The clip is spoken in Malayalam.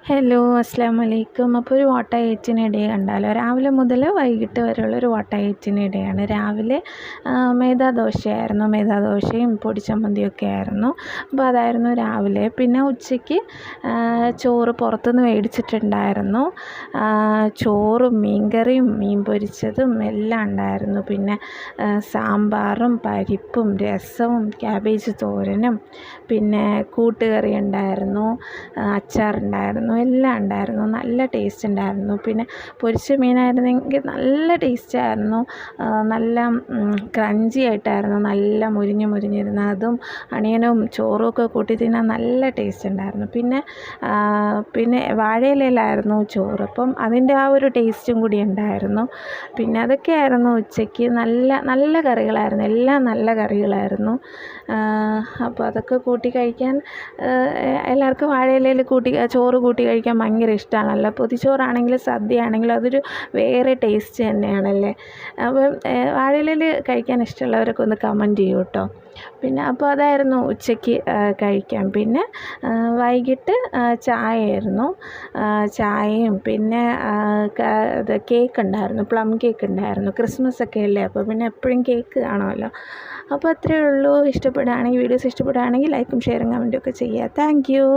ഹലോ, അസ്സലാമു അലൈക്കും. അപ്പോൾ ഒരു ഓട്ടയച്ചിന് ഡേ കണ്ടാലോ. രാവിലെ മുതൽ വൈകിട്ട് വരെയുള്ളൊരു ഓട്ടയച്ചിന് ഡേയാണ്. രാവിലെ മൈദാ ദോശയായിരുന്നു. മൈദാ ദോശയും പൊടിച്ചമ്മന്തിയൊക്കെ ആയിരുന്നു. അപ്പോൾ അതായിരുന്നു രാവിലെ. പിന്നെ ഉച്ചയ്ക്ക് ചോറ് പുറത്തുനിന്ന് മേടിച്ചിട്ടുണ്ടായിരുന്നു. ചോറും മീൻകറിയും മീൻ പൊരിച്ചതും എല്ലാം ഉണ്ടായിരുന്നു. പിന്നെ സാമ്പാറും പരിപ്പും രസവും ക്യാബേജ് തോരനും പിന്നെ കൂട്ടുകറി ഉണ്ടായിരുന്നു, അച്ചാറുണ്ടായിരുന്നു, എല്ലാം ഉണ്ടായിരുന്നു. നല്ല ടേസ്റ്റ് ഉണ്ടായിരുന്നു. പിന്നെ പൊരിച്ച മീനായിരുന്നെങ്കിൽ നല്ല ടേസ്റ്റായിരുന്നു. നല്ല ക്രഞ്ചി ആയിട്ടായിരുന്നു, നല്ല മുരിഞ്ഞിരുന്ന അതും അണിയനും ചോറും ഒക്കെ കൂട്ടി തിന്നാൻ നല്ല ടേസ്റ്റ് ഉണ്ടായിരുന്നു. പിന്നെ വാഴയിലയിലായിരുന്നു ചോറ്, അപ്പം അതിൻ്റെ ആ ഒരു ടേസ്റ്റും കൂടി ഉണ്ടായിരുന്നു. പിന്നെ അതൊക്കെയായിരുന്നു ഉച്ചയ്ക്ക്. നല്ല കറികളായിരുന്നു, എല്ലാം നല്ല കറികളായിരുന്നു. അപ്പോൾ അതൊക്കെ കൂട്ടി കഴിക്കാൻ എല്ലാവർക്കും വാഴയിലയിൽ ചോറ് കൂട്ടി കഴിക്കാൻ ഭയങ്കര ഇഷ്ടമാണല്ലോ. പൊതിച്ചോറാണെങ്കിലും സദ്യയാണെങ്കിലും അതൊരു വേറെ ടേസ്റ്റ് തന്നെയാണല്ലേ. അപ്പം വാഴയിലയിൽ കഴിക്കാൻ ഇഷ്ടമുള്ളവരൊക്കെ ഒന്ന് കമൻറ്റ് ചെയ്യൂ കേട്ടോ. പിന്നെ അപ്പോൾ അതായിരുന്നു ഉച്ചയ്ക്ക് കഴിക്കാൻ. പിന്നെ വൈകിട്ട് ചായയായിരുന്നു. ചായയും പിന്നെ കേക്ക് ഉണ്ടായിരുന്നു, പ്ലം കേക്ക് ഉണ്ടായിരുന്നു. ക്രിസ്മസ് ഒക്കെ അല്ലേ, അപ്പോൾ പിന്നെ എപ്പോഴും കേക്ക് കാണുമല്ലോ. അപ്പോൾ അത്രയേ ഉള്ളൂ. വീഡിയോസ് ഇഷ്ടപ്പെടുകയാണെങ്കിൽ ലൈക്കും ഷെയറും കമൻറ്റും ഒക്കെ ചെയ്യുക. Thank you.